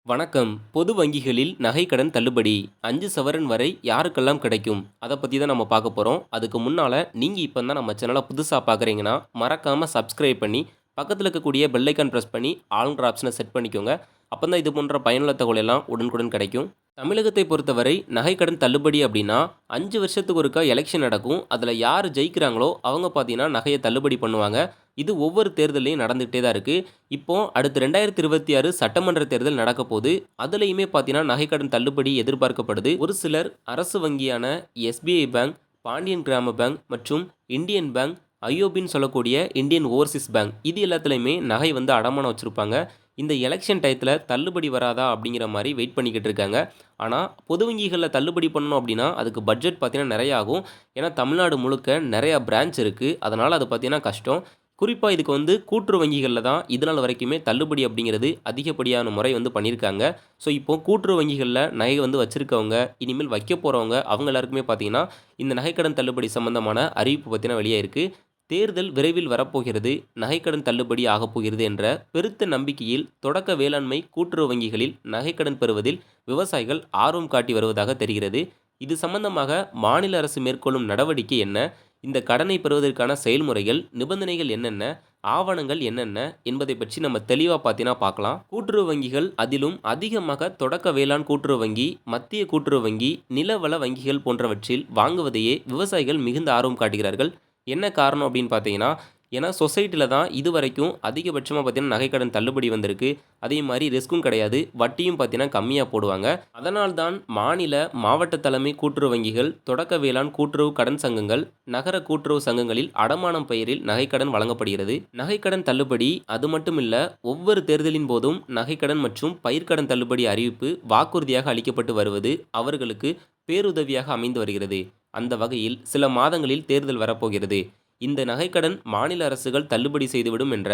வணக்கம். பொது வங்கிகளில் நகைக்கடன் தள்ளுபடி 5 சவரன் வரை யாருக்கெல்லாம் கிடைக்கும்? அத பத்தி தான் நம்ம பார்க்க போறோம். அதுக்கு முன்னால நீங்க இப்ப தான் நம்ம சேனல புதுசா பார்க்குறீங்கன்னா, மறக்காம சப்ஸ்கிரைப் பண்ணி, பக்கத்துல இருக்கக்கூடிய பெல் ஐகான் பிரஸ் பண்ணி ஆல்ன்ற ஆப்ஷன செட் பண்ணிக்கோங்க. அப்பதான் இது போன்ற பயனுள்ள தகவல் எல்லாம் உடனுக்குடன் கிடைக்கும். தமிழகத்தை பொறுத்தவரை நகைக்கடன் தள்ளுபடி அப்படின்னா 5 வருஷத்துக்கு ஒருக்கா எலெக்ஷன் நடக்கும். அதுல யார் ஜெயிக்கிறாங்களோ அவங்க பார்த்தீங்கன்னா நகைய தள்ளுபடி பண்ணுவாங்க. இது ஒவ்வொரு தேர்தல்லயும் நடந்துகிட்டே தான் இருக்கு. இப்போ அடுத்து 2026 சட்டமன்ற தேர்தல் நடக்கப்போது. அதுலயுமே பார்த்தீங்கன்னா நகைக்கடன் தள்ளுபடி எதிர்பார்க்கப்படுது. ஒரு சிலர் அரசு வங்கியான எஸ்பிஐ பேங்க், பாண்டியன் கிராம பேங்க் மற்றும் இந்தியன் பேங்க், ஐஓபின்னு சொல்லக்கூடிய இந்தியன் ஓவர்சீஸ் பேங்க் இது எல்லாத்துலயுமே நகை வந்து அடமானம் வச்சிருப்பாங்க. இந்த எலெக்ஷன் டயத்துல தள்ளுபடி வராதா அப்படிங்கிற மாரி வெயிட் பண்ணிக்கிட்டு இருக்காங்க. ஆனா, பொது வங்கிகள்ல தள்ளுபடி பண்ணணும் அப்படின்னா, அதுக்கு பட்ஜெட் பார்த்தீங்கன்னா நெறைய ஆகும். ஏன்னா, தமிழ்நாடு முழுக்க நெறைய பிரான்ச் இருக்கு. அதனால அது பார்த்தீங்கன்னா கஷ்டம். குறிப்பா இதுக்கு வந்து கூட்டுறவு வங்கிகள்ல தான் இதுநாள் வரைக்குமே தள்ளுபடி அப்படிங்கிறது அதிகப்படியான முறை வந்து பண்ணியிருக்காங்க. ஸோ, இப்போ கூட்டுறவு வங்கிகள்ல நகை வந்து வச்சிருக்கவங்க, இனிமேல் வைக்க போறவங்க அவங்க எல்லாருக்குமே பார்த்தீங்கன்னா, இந்த நகைக்கடன் தள்ளுபடி சம்பந்தமான அறிவிப்பு பார்த்தீங்கன்னா வெளியாயிருக்கு. தேர்தல் விரைவில் வரப்போகிறது, நகைக்கடன் தள்ளுபடி ஆகப்போகிறது என்ற பெருத்த நம்பிக்கையில் தொடக்க வேளாண்மை கூட்டுறவு வங்கிகளில் நகைக்கடன் பெறுவதில் விவசாயிகள் ஆர்வம் காட்டி வருவதாக தெரிகிறது. இது சம்பந்தமாக மாநில அரசு மேற்கொள்ளும் நடவடிக்கை என்ன? இந்த கடனை பெறுவதற்கான செயல்முறைகள், நிபந்தனைகள் என்னென்ன? ஆவணங்கள் என்னென்ன? என்பதை பற்றி நம்ம தெளிவா பார்த்தீங்கன்னா பார்க்கலாம். கூட்டுறவு வங்கிகள் அதிலும் அதிகமாக தொடக்க வேளாண் கூட்டுறவு வங்கி, மத்திய கூட்டுறவு வங்கி, நிலவள வங்கிகள் போன்றவற்றில் வாங்குவதையே விவசாயிகள் மிகுந்த ஆர்வம் காட்டுகிறார்கள். என்ன காரணம் அப்படின்னு பார்த்தீங்கன்னா, ஏன்னா சொசைட்டில தான் இதுவரைக்கும் அதிகபட்சமா பார்த்தீங்கன்னா நகைக்கடன் தள்ளுபடி வந்திருக்கு. அதே மாரி ரிஸ்க்கும் கிடையாது. வட்டியும் பார்த்தீங்கன்னா கம்மியா போடுவாங்க. அதனால் தான் மாநில, மாவட்ட தலைமை கூட்டுறவு வங்கிகள், தொடக்க வேளாண் கூட்டுறவு கடன் சங்கங்கள், நகர கூட்டுறவு சங்கங்களில் அடமானம் பெயரில் நகைக்கடன் வழங்கப்படுகிறது. நகைக்கடன் தள்ளுபடி அது மட்டும் இல்ல, ஒவ்வொரு தேர்தலின் போதும் நகைக்கடன் மற்றும் பயிர்க்கடன் தள்ளுபடி அறிவிப்பு வாக்குறுதியாக அளிக்கப்பட்டு வருவது அவர்களுக்கு பேருதவியாக அமைந்து வருகிறது. அந்த வகையில் சில மாதங்களில் தேர்தல் வரப்போகிறது. இந்த நகைக்கடன் மாநில அரசுகள் தள்ளுபடி செய்துவிடும் என்ற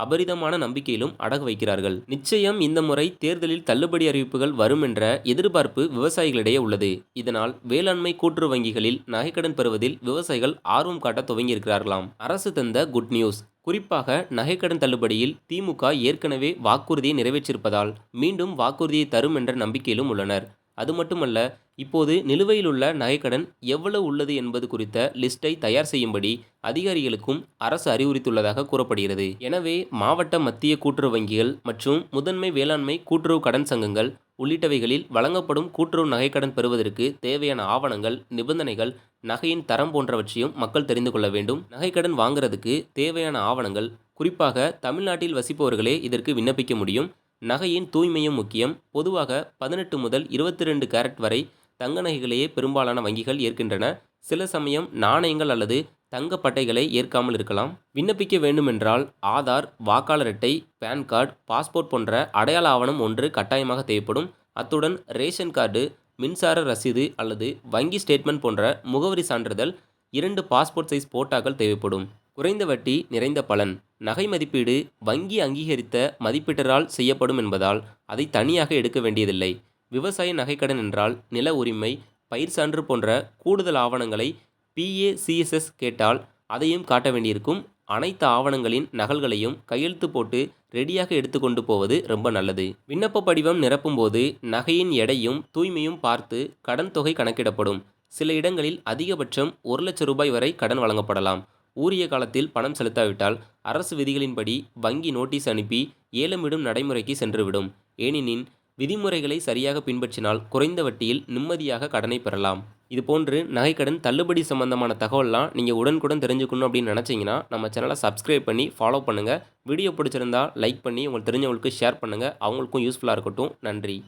அபரிதமான நம்பிக்கையிலும் அடகு வைக்கிறார்கள். நிச்சயம் இந்த முறை தேர்தலில் தள்ளுபடி அறிவிப்புகள் வரும் என்ற எதிர்பார்ப்பு விவசாயிகளிடையே உள்ளது. இதனால் வேளாண்மை கூட்டுறவு வங்கிகளில் நகைக்கடன் பெறுவதில் விவசாயிகள் ஆர்வம் காட்ட துவங்கியிருக்கிறார்களாம். அரசு தந்த குட் நியூஸ். குறிப்பாக நகைக்கடன் தள்ளுபடியில் திமுக ஏற்கனவே வாக்குறுதியை நிறைவேற்றியிருப்பதால் மீண்டும் வாக்குறுதியை தரும் என்ற நம்பிக்கையிலும் உள்ளனர். அது மட்டுமல்ல, இப்போது நிலுவையில் உள்ள நகைக்கடன் எவ்வளவு உள்ளது என்பது குறித்த லிஸ்டை தயார் செய்யும்படி அதிகாரிகளுக்கும் அரசு அறிவுறுத்தியுள்ளதாக கூறப்படுகிறது. எனவே மாவட்ட மத்திய கூட்டுறவு வங்கிகள் மற்றும் முதன்மை வேளாண்மை கூட்டுறவு கடன் சங்கங்கள் உள்ளிட்டவைகளில் வழங்கப்படும் கூட்டுறவு நகைக்கடன் பெறுவதற்கு தேவையான ஆவணங்கள், நிபந்தனைகள், நகையின் தரம் போன்றவற்றையும் மக்கள் தெரிந்து கொள்ள வேண்டும். நகைக்கடன் வாங்குறதுக்கு தேவையான ஆவணங்கள், குறிப்பாக தமிழ்நாட்டில் வசிப்பவர்களே இதற்கு விண்ணப்பிக்க முடியும். நகையின் தூய்மையும் முக்கியம். பொதுவாக 18 முதல் 22 கேரட் வரை தங்க நகைகளையே பெரும்பாலான வங்கிகள் ஏற்கின்றன. சில சமயம் நாணயங்கள் அல்லது தங்க பட்டைகளை ஏற்காமல் இருக்கலாம். விண்ணப்பிக்க வேண்டுமென்றால் ஆதார், வாக்காளர் அட்டை, பான் கார்டு, பாஸ்போர்ட் போன்ற அடையாள ஆவணம் ஒன்று கட்டாயமாக தேவைப்படும். அத்துடன் ரேஷன் கார்டு, மின்சார ரசீது அல்லது வங்கி ஸ்டேட்மெண்ட் போன்ற முகவரி சான்றிதழ், 2 பாஸ்போர்ட் சைஸ் போட்டோக்கள் தேவைப்படும். குறைந்த வட்டி நிறைந்த பலன். நகை மதிப்பீடு வங்கி அங்கீகரித்த மதிப்பீட்டரால் செய்யப்படும் என்பதால் அதை தனியாக எடுக்க வேண்டியதில்லை. விவசாய நகைக்கடன் என்றால் நில உரிமை, பயிர் சான்று போன்ற கூடுதல் ஆவணங்களை பிஏசிஎஸ்எஸ் கேட்டால் அதையும் காட்ட வேண்டியிருக்கும். அனைத்து ஆவணங்களின் நகல்களையும் கையெழுத்து போட்டு ரெடியாக எடுத்துக்கொண்டு போவது ரொம்ப நல்லது. விண்ணப்ப படிவம் நிரப்பும்போது நகையின் எடையும் தூய்மையும் பார்த்து கடன் தொகை கணக்கிடப்படும். சில இடங்களில் அதிகபட்சம் 1,00,000 ரூபாய் வரை கடன் வழங்கப்படலாம். உரிய காலத்தில் பணம் செலுத்தாவிட்டால் அரசு விதிகளின்படி வங்கி நோட்டீஸ் அனுப்பி ஏலமிடும் நடைமுறைக்கு சென்றுவிடும். ஏனெனில் விதிமுறைகளை சரியாக பின்பற்றினால் குறைந்த வட்டியில் நிம்மதியாக கடனை பெறலாம். இதுபோன்று நகைக்கடன் தள்ளுபடி சம்பந்தமான தகவல்லாம் நீங்கள் உடனுக்குடன் தெரிஞ்சுக்கணும் அப்படின்னு நினச்சிங்கன்னா நம்ம சேனலை சப்ஸ்கிரைப் பண்ணி ஃபாலோ பண்ணுங்கள். வீடியோ பிடிச்சிருந்தா லைக் பண்ணி உங்களுக்கு தெரிஞ்சவங்களுக்கு ஷேர் பண்ணுங்கள். அவங்களுக்கும் யூஸ்ஃபுல்லாக இருக்கட்டும். நன்றி.